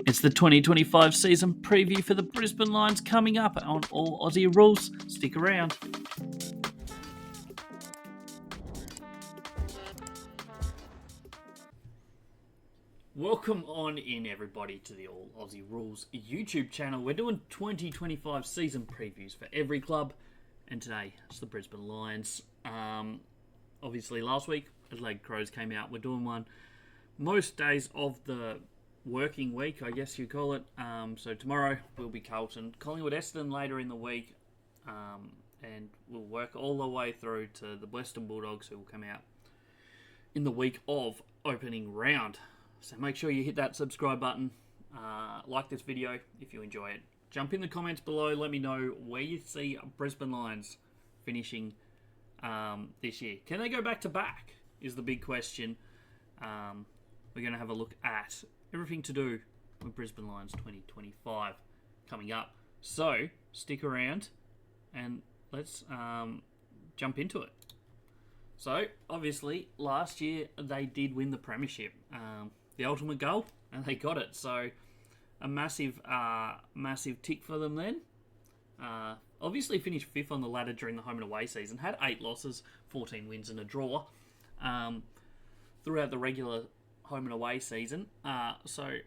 It's the 2025 season preview for the Brisbane Lions coming up on All Aussie Rules. Stick around. Welcome on in, everybody, to the All Aussie Rules YouTube channel. We're doing 2025 season previews for every club, and today it's the Brisbane Lions. Obviously, last week, Adelaide Crows came out. We're doing one most days of the working week, I guess you call it. So tomorrow will be Carlton, Collingwood, Essendon later in the week, and we'll work all the way through to the Western Bulldogs, who will come out in the week of opening round. So make sure you hit that subscribe button, like this video if you enjoy it. Jump in the comments below, let me know where you see Brisbane Lions finishing this year. Can they go back to back is the big question. We're going to have a look at everything to do with Brisbane Lions 2025 coming up. So stick around and let's jump into it. So obviously last year they did win the premiership, the ultimate goal, and they got it. So a massive tick for them then. Obviously finished 5th on the ladder during the home and away season. Had 8 losses, 14 wins and a draw throughout the regular home and away season. So it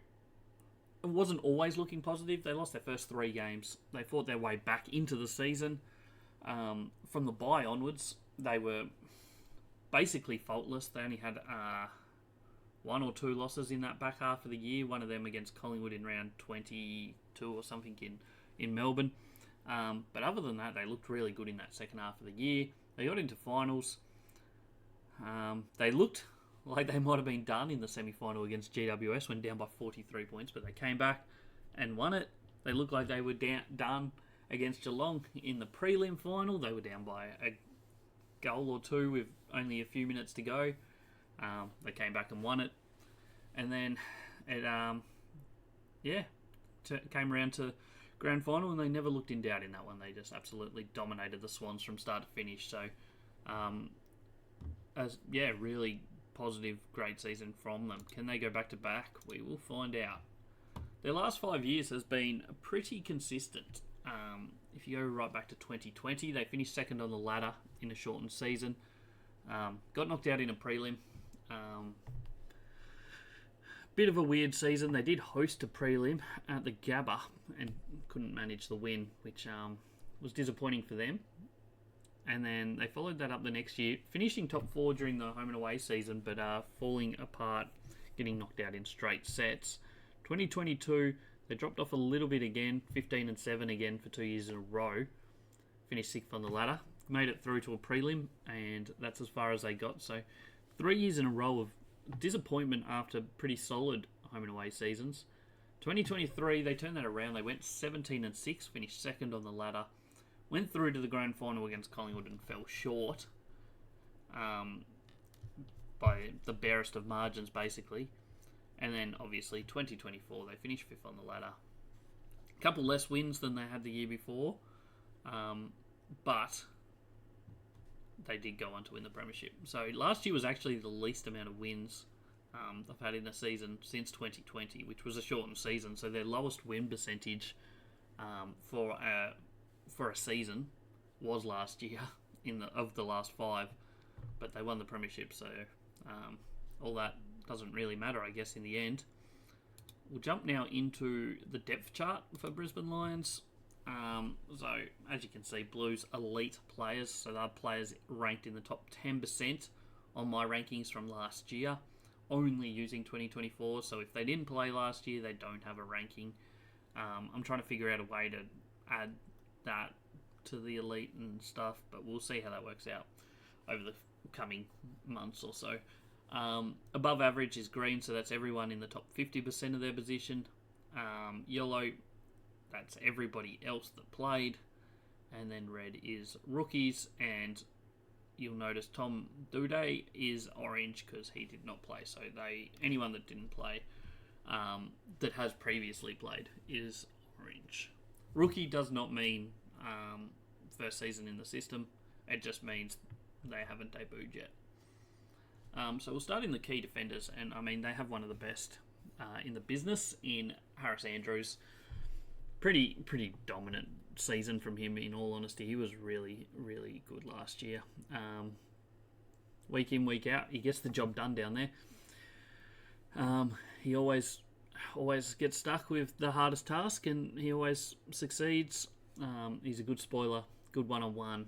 wasn't always looking positive. They lost their first 3 games. They fought their way back into the season. From the bye onwards, they were basically faultless. They only had 1 or 2 losses in that back half of the year. One of them against Collingwood in round 22 or something in Melbourne. But other than that, they looked really good in that second half of the year. They got into finals. They looked like they might have been done in the semi-final against GWS, went down by 43 points, but they came back and won it. They looked like they were done against Geelong in the prelim final. They were down by a goal or 2 with only a few minutes to go. They came back and won it. And then it came around to grand final, and they never looked in doubt in that one. They just absolutely dominated the Swans from start to finish. So, really positive, great season from them. Can they go back to back? We will find out. Their last 5 years has been pretty consistent. If you go right back to 2020, they finished 2nd on the ladder in a shortened season. Got knocked out in a prelim. Bit of a weird season. They did host a prelim at the Gabba and couldn't manage the win, which was disappointing for them. And then they followed that up the next year, finishing top 4 during the home and away season, but falling apart, getting knocked out in straight sets. 2022, they dropped off a little bit again, 15-7 again for 2 years in a row. Finished 6th on the ladder, made it through to a prelim, and that's as far as they got. So 3 years in a row of disappointment after pretty solid home and away seasons. 2023, they turned that around. They went 17-6, finished 2nd on the ladder. Went through to the grand final against Collingwood and fell short by the barest of margins, basically. And then, obviously, 2024, they finished 5th on the ladder. A couple less wins than they had the year before, but they did go on to win the premiership. So last year was actually the least amount of wins they've had in a season since 2020, which was a shortened season. So their lowest win percentage for a season was last year of the last 5, but they won the premiership, so all that doesn't really matter, I guess, in the end. We'll jump now into the depth chart for Brisbane Lions. So as you can see, Blues elite players, so they're players ranked in the top 10% on my rankings from last year, only using 2024. So if they didn't play last year, they don't have a ranking. I'm trying to figure out a way to add that to the elite and stuff, but we'll see how that works out over the coming months or so. Above average is green, so that's everyone in the top 50% of their position. Yellow, that's everybody else that played. And then red is rookies, and you'll notice Tom Duday is orange because he did not play. So anyone that didn't play, that has previously played, is orange. Rookie does not mean first season in the system. It just means they haven't debuted yet. So we'll start in the key defenders, and I mean they have one of the best in the business in Harris Andrews. Pretty dominant season from him, in all honesty. He was really, really good last year. Week in, week out, he gets the job done down there. He always gets stuck with the hardest task, and he always succeeds. He's a good spoiler, good one-on-one,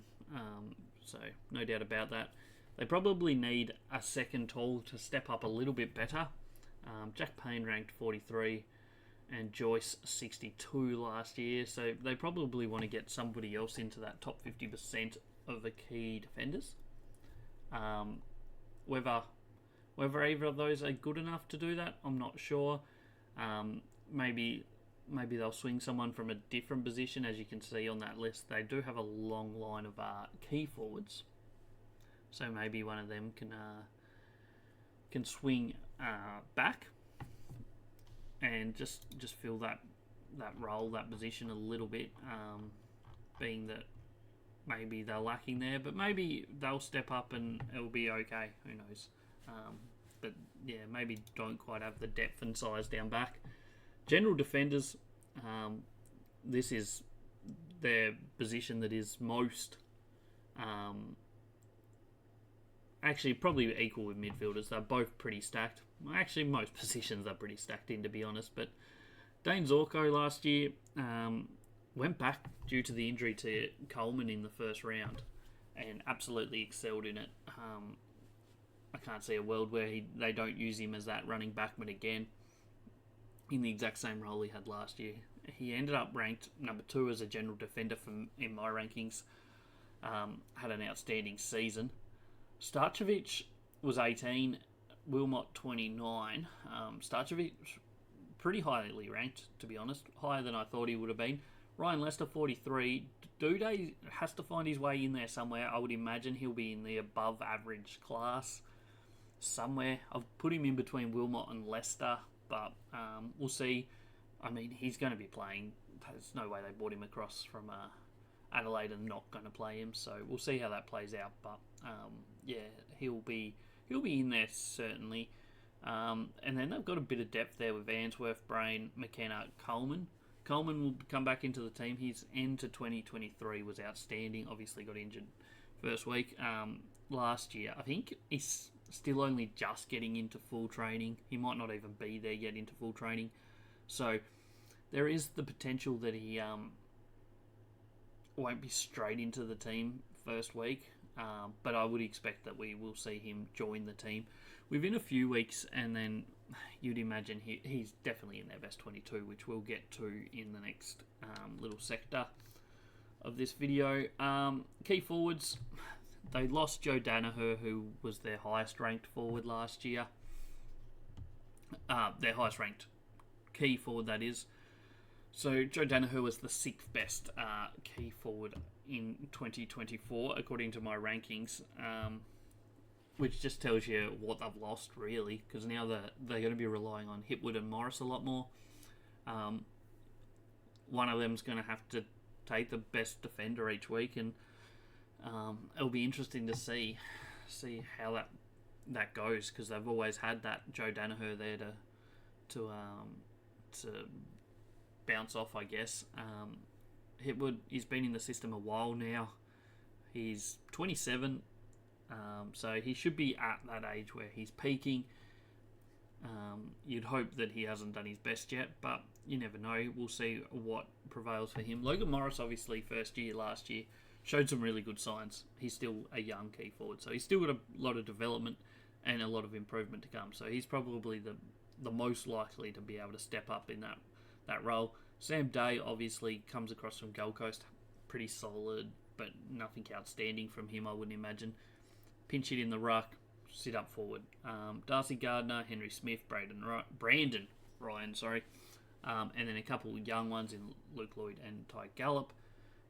so no doubt about that. They probably need a second tall to step up a little bit better. Jack Payne ranked 43 and Joyce 62 last year, so they probably want to get somebody else into that top 50% of the key defenders. Whether either of those are good enough to do that, I'm not sure. Maybe they'll swing someone from a different position. As you can see on that list, they do have a long line of key forwards, so maybe one of them can swing back and just fill that role, that position a little bit, being that maybe they're lacking there, but maybe they'll step up and it'll be okay. Who knows? But yeah, maybe don't quite have the depth and size down back. General defenders, this is their position that is most, actually probably equal with midfielders. They're both pretty stacked. Actually, most positions are pretty stacked in, to be honest. But Dane Zorko last year went back due to the injury to Coleman in the first round and absolutely excelled in it. I can't see a world where they don't use him as that running backman again in the exact same role he had last year. He ended up ranked number 2 as a general defender in my rankings. Had an outstanding season. Starcevic was 18, Wilmot 29. Starcevic pretty highly ranked, to be honest, higher than I thought he would have been. Ryan Lester 43. Duday has to find his way in there somewhere. I would imagine he'll be in the above average class somewhere. I've put him in between Wilmot and Leicester, but we'll see. I mean, he's going to be playing. There's no way they brought him across from Adelaide and not going to play him, so we'll see how that plays out. But yeah, he'll be in there certainly. And then they've got a bit of depth there with Ainsworth, Brain, McKenna, Coleman. Coleman will come back into the team. His end to 2023 was outstanding. Obviously got injured first week last year. I think he's still only just getting into full training. He might not even be there yet into full training. So there is the potential that he won't be straight into the team first week. But I would expect that we will see him join the team within a few weeks, and then you'd imagine he's definitely in their best 22, which we'll get to in the next little sector of this video. Key forwards, they lost Joe Danaher, who was their highest ranked forward last year. Their highest ranked key forward, that is. So Joe Danaher was the 6th best key forward in 2024, according to my rankings, which just tells you what they've lost, really, because now they're going to be relying on Hipwood and Morris a lot more. One of them's going to have to take the best defender each week, and it'll be interesting to see how that goes, because they've always had that Joe Danaher there to bounce off, I guess. Hipwood, he's been in the system a while now. He's 27, so he should be at that age where he's peaking. You'd hope that he hasn't done his best yet, but you never know. We'll see what prevails for him. Logan Morris, obviously, first year last year, showed some really good signs. He's still a young key forward, so he's still got a lot of development and a lot of improvement to come. So he's probably the most likely to be able to step up in that role. Sam Day obviously comes across from Gold Coast, pretty solid, but nothing outstanding from him, I wouldn't imagine. Pinch hit in the ruck, sit up forward. Darcy Gardner, Henry Smith, Brandon Ryan, and then a couple of young ones in Luke Lloyd and Ty Gallup.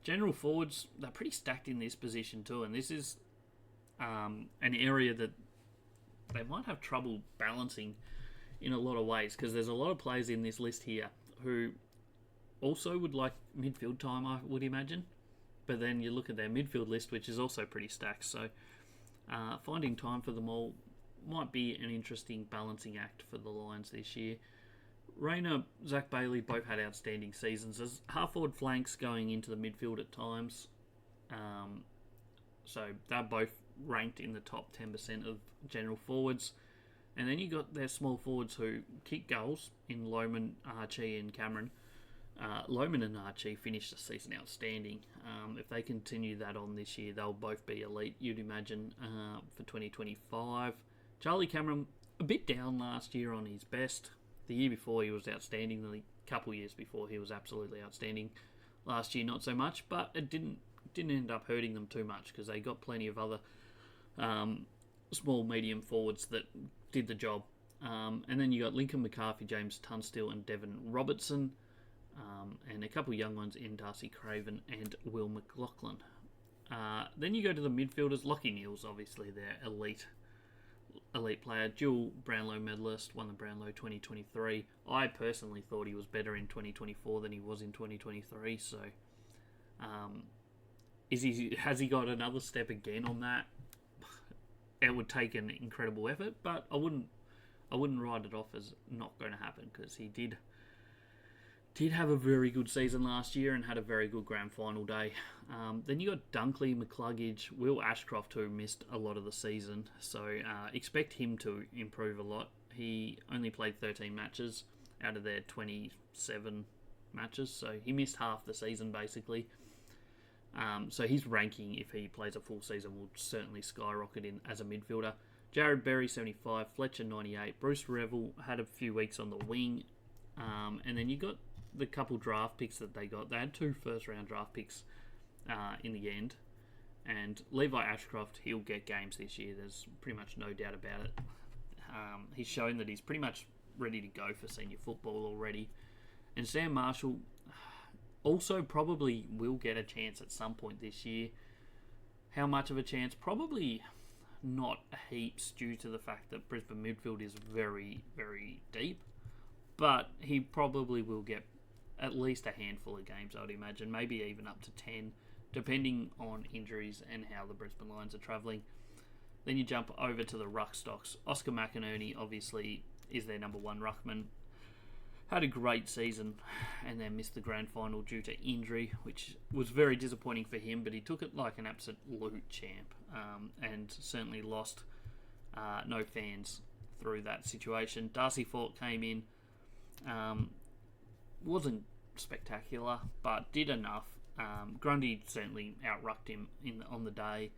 General forwards, they're pretty stacked in this position too, and this is an area that they might have trouble balancing in a lot of ways, because there's a lot of players in this list here who also would like midfield time, I would imagine. But then you look at their midfield list, which is also pretty stacked. So finding time for them all might be an interesting balancing act for the Lions this year. Rayner, Zach Bailey both had outstanding seasons as half-forward flanks going into the midfield at times. So they're both ranked in the top 10% of general forwards. And then you got their small forwards who kick goals in Lohman, Archie and Cameron. Lohman and Archie finished the season outstanding. If they continue that on this year, they'll both be elite, you'd imagine, for 2025. Charlie Cameron, a bit down last year on his best. The year before, he was outstanding. The couple years before, he was absolutely outstanding. Last year, not so much, but it didn't end up hurting them too much because they got plenty of other small, medium forwards that did the job. And then you got Lincoln McCarthy, James Tunstall, and Devon Robertson. And a couple of young ones in Darcy Craven and Will McLaughlin. Then you go to the midfielders. Lockie Neal's obviously their elite player. Dual Brownlow medalist, won the Brownlow 2023. I personally thought he was better in 2024 than he was in 2023. So, has he got another step again on that? It would take an incredible effort, but I wouldn't write it off as not going to happen because he did have a very good season last year and had a very good grand final day. Then you got Dunkley, McCluggage, Will Ashcroft, who missed a lot of the season. So expect him to improve a lot. He only played 13 matches out of their 27 matches. So he missed half the season, basically. So his ranking, if he plays a full season, will certainly skyrocket in as a midfielder. Jared Berry, 75. Fletcher, 98. Bruce Revel had a few weeks on the wing. And then you got the couple draft picks that they got. They had 2 first-round draft picks in the end. And Levi Ashcroft, he'll get games this year. There's pretty much no doubt about it. He's shown that he's pretty much ready to go for senior football already. And Sam Marshall also probably will get a chance at some point this year. How much of a chance? Probably not heaps due to the fact that Brisbane midfield is very, very deep. But he probably will get at least a handful of games, I would imagine, maybe even up to 10, depending on injuries and how the Brisbane Lions are travelling. Then you jump over to the ruck stocks. Oscar McInerney, obviously, is their number one ruckman. Had a great season and then missed the grand final due to injury, which was very disappointing for him, but he took it like an absolute champ and certainly lost no fans through that situation. Darcy Fort came in. Wasn't spectacular, but did enough. Grundy certainly outrucked him on the day,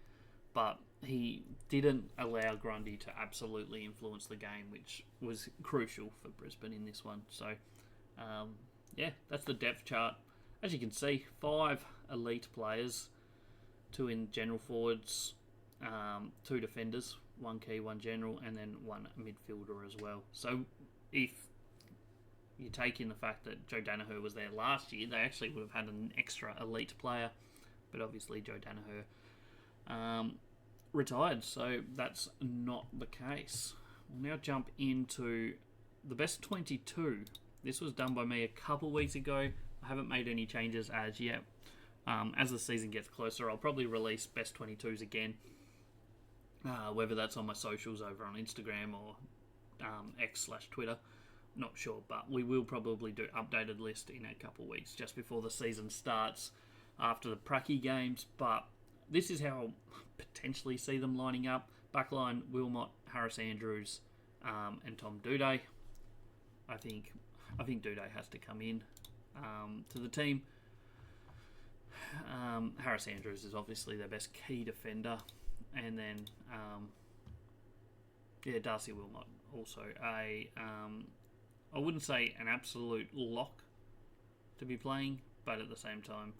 but he didn't allow Grundy to absolutely influence the game, which was crucial for Brisbane in this one. So, that's the depth chart. As you can see, 5 elite players, 2 in general forwards, 2 defenders, 1 key, 1 general, and then 1 midfielder as well. So, if you take in the fact that Joe Danaher was there last year, they actually would have had an extra elite player. But obviously Joe Danaher retired, so that's not the case. We'll now jump into the best 22. This was done by me a couple weeks ago. I haven't made any changes as yet. As the season gets closer, I'll probably release best 22s again. Whether that's on my socials over on Instagram or X/Twitter. Not sure, but we will probably do updated list in a couple of weeks just before the season starts after the Pracky games. But this is how I potentially see them lining up. Backline, Wilmot, Harris Andrews, and Tom Doedee. I think Doedee has to come in to the team. Harris Andrews is obviously their best key defender. And then, Darcy Wilmot also I wouldn't say an absolute lock to be playing, but at the same time,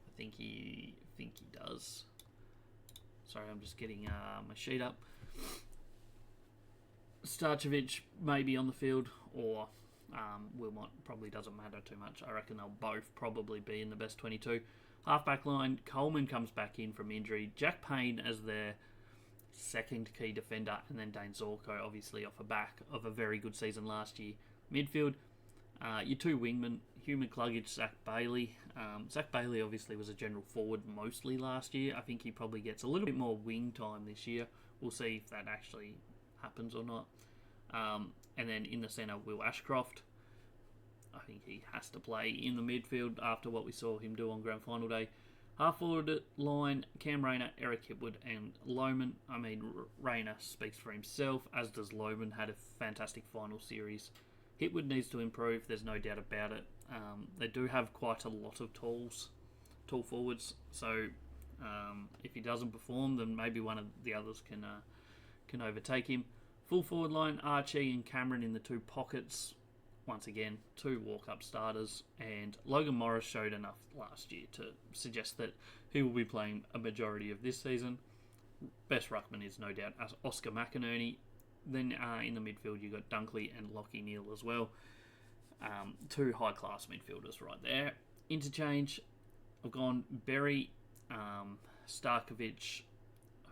I think he does. Sorry, I'm just getting my sheet up. Starcevic may be on the field, or Wilmot, probably doesn't matter too much. I reckon they'll both probably be in the best 22. Half-back line, Coleman comes back in from injury. Jack Payne as their second key defender, and then Dane Zorko, obviously off the back of a very good season last year. Midfield, your 2 wingmen, Hugh McCluggage, Zach Bailey. Zach Bailey obviously was a general forward mostly last year. I think he probably gets a little bit more wing time this year. We'll see if that actually happens or not. And then in the centre, Will Ashcroft. he has to play in the midfield after what we saw him do on Grand Final Day. Half forward line, Cam Rayner, Eric Hipwood and Lohman. I mean, Rayner speaks for himself, as does Lohman. Had a fantastic final series. Hipwood needs to improve, there's no doubt about it. They do have quite a lot of tall forwards, so if he doesn't perform, then maybe one of the others can overtake him. Full forward line, Archie and Cameron in the two pockets. Once again, two walk-up starters, and Logan Morris showed enough last year to suggest that he will be playing a majority of this season. Best ruckman is no doubt Oscar McInerney. Then in the midfield, you've got Dunkley and Lockie Neal as well. Two high-class midfielders right there. Interchange, I've gone Berry, Starkovic,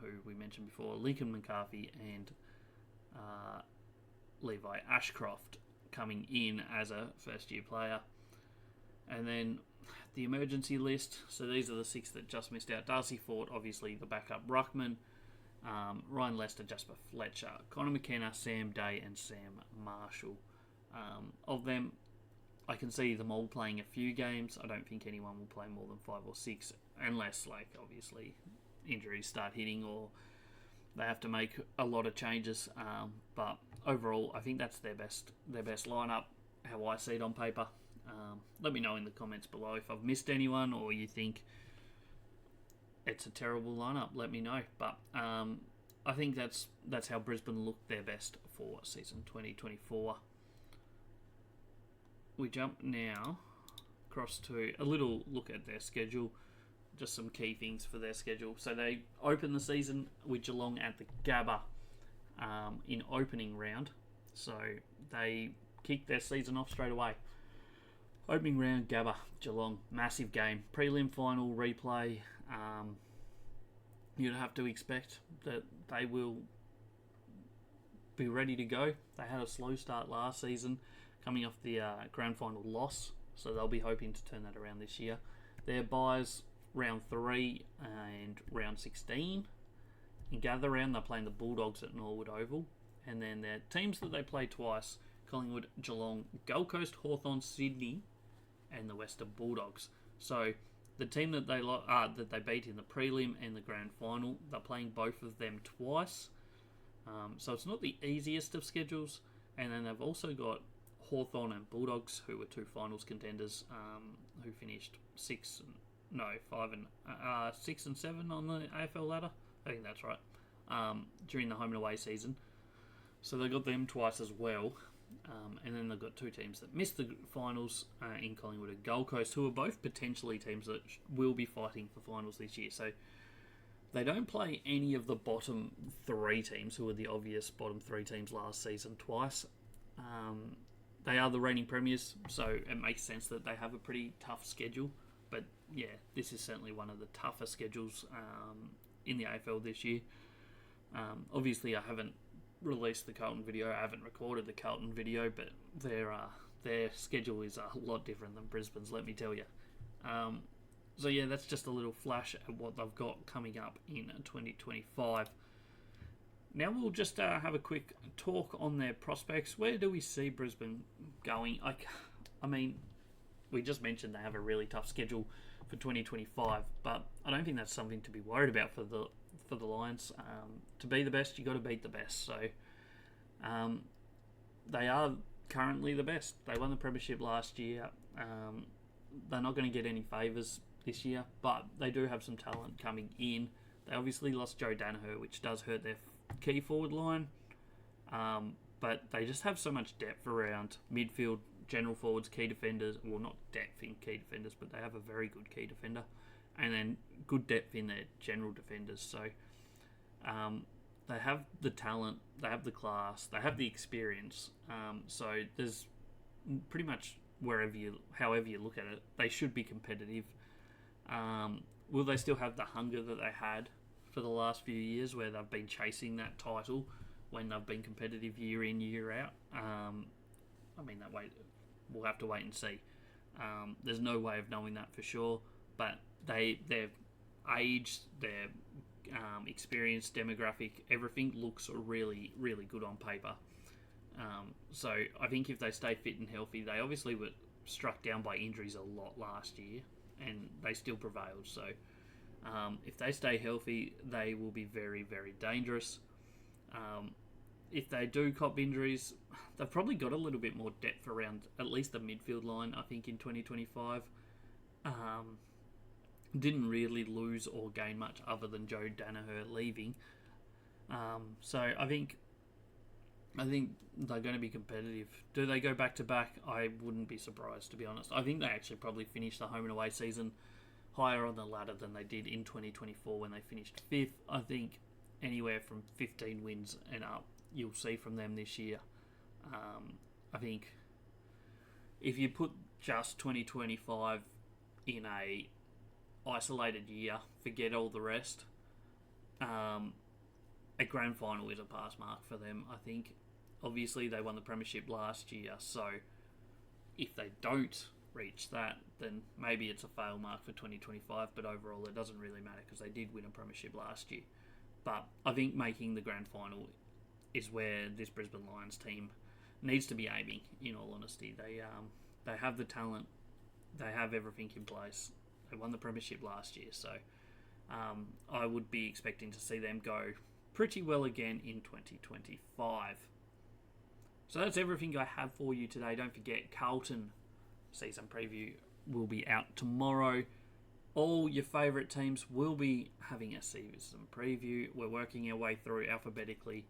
who we mentioned before, Lincoln McCarthy, and Levi Ashcroft coming in as a first-year player. And then the emergency list. So these are the 6 that just missed out. Darcy Ford, obviously the backup ruckman. Ryan Lester, Jasper Fletcher, Connor McKenna, Sam Day, and Sam Marshall. Of them, I can see them all playing a few games. I don't think anyone will play more than 5 or 6, unless, like, obviously injuries start hitting or they have to make a lot of changes. But overall, I think that's their best lineup, how I see it on paper. Let me know in the comments below if I've missed anyone or you think it's a terrible lineup. Let me know. But I think that's how Brisbane look their best for season 2024. We jump now across to a little look at their schedule. Just some key things for their schedule. So they open the season with Geelong at the Gabba in opening round. So they kick their season off straight away. Opening round, Gabba, Geelong, massive game. Prelim final, replay. You'd have to expect that they will be ready to go. They had a slow start last season, coming off the grand final loss, so they'll be hoping to turn that around this year. Their buys, round 3 and round 16. In Gather Round, they're playing the Bulldogs at Norwood Oval. And then their teams that they play twice, Collingwood, Geelong, Gold Coast, Hawthorn, Sydney, and the Western Bulldogs. So the team that they beat in the prelim and the grand final, they're playing both of them twice. So it's not the easiest of schedules. And then they've also got Hawthorn and Bulldogs, who were 2 finals contenders, who finished 6 and 7 on the AFL ladder. I think that's right. During the home and away season. So they got them twice as well. And then they've got 2 teams that missed the finals in Collingwood and Gold Coast, who are both potentially teams that will be fighting for finals this year. So they don't play any of the bottom 3 teams, who were the obvious bottom 3 teams last season, twice. They are the reigning premiers, so it makes sense that they have a pretty tough schedule. But yeah, this is certainly one of the tougher schedules in the AFL this year. Obviously, I haven't released the Carlton video. I haven't recorded the Carlton video, but their schedule is a lot different than Brisbane's, let me tell you. So yeah, that's just a little flash at what they've got coming up in 2025. Now we'll just have a quick talk on their prospects. Where do we see Brisbane going? I mean, we just mentioned they have a really tough schedule for 2025, but I don't think that's something to be worried about for the Lions. To be the best, you got to beat the best. So they are currently the best. They won the premiership last year. They're not going to get any favours this year, but they do have some talent coming in. They obviously lost Joe Danaher, which does hurt their key forward line, but they just have so much depth around midfield, general forwards, key defenders. Well, not depth in key defenders, but they have a very good key defender, and then good depth in their general defenders. So they have the talent, they have the class, they have the experience. So there's pretty much however you look at it, they should be competitive. Will they still have the hunger that they had for the last few years, where they've been chasing that title when they've been competitive year in, year out? I mean, we'll have to wait and see. There's no way of knowing that for sure, but their age, their experience, demographic, everything looks really, really good on paper. So I think if they stay fit and healthy, they obviously struck down by injuries a lot last year, and they still prevailed. So if they stay healthy, they will be very, very dangerous. If they do cop injuries, they've probably got a little bit more depth around at least the midfield line, I think, in 2025. Didn't really lose or gain much other than Joe Danaher leaving. So I think they're going to be competitive. Do they go back to back? I wouldn't be surprised, to be honest. I think they actually probably finished the home and away season higher on the ladder than they did in 2024 when they finished 5th. I think anywhere from 15 wins and up you'll see from them this year. I think if you put just 2025 in a isolated year, forget all the rest, a grand final is a pass mark for them, I think. Obviously, they won the premiership last year, so if they don't reach that, then maybe it's a fail mark for 2025, but overall it doesn't really matter because they did win a premiership last year. But I think making the grand final is where this Brisbane Lions team needs to be aiming, in all honesty. They have the talent, they have everything in place. They won the premiership last year, so I would be expecting to see them go pretty well again in 2025. So that's everything I have for you today. Don't forget, Carlton season preview will be out tomorrow. All your favourite teams will be having a season preview. We're working our way through alphabetically.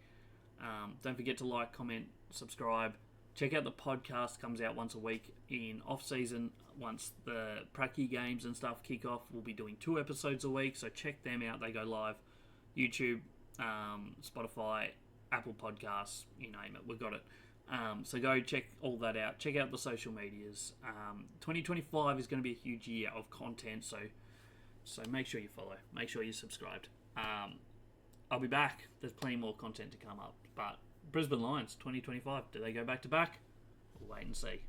Don't forget to like, comment, subscribe. Check out the podcast. Comes out once a week in off-season. Once the pracky games and stuff kick off, we'll be doing 2 episodes a week. So check them out. They go live. YouTube, Spotify, Apple Podcasts, you name it. We've got it. So go check all that out. Check out the social medias. 2025 is going to be a huge year of content. So make sure you follow. Make sure you're subscribed. I'll be back. There's plenty more content to come up. But Brisbane Lions 2025, do they go back to back? We'll wait and see.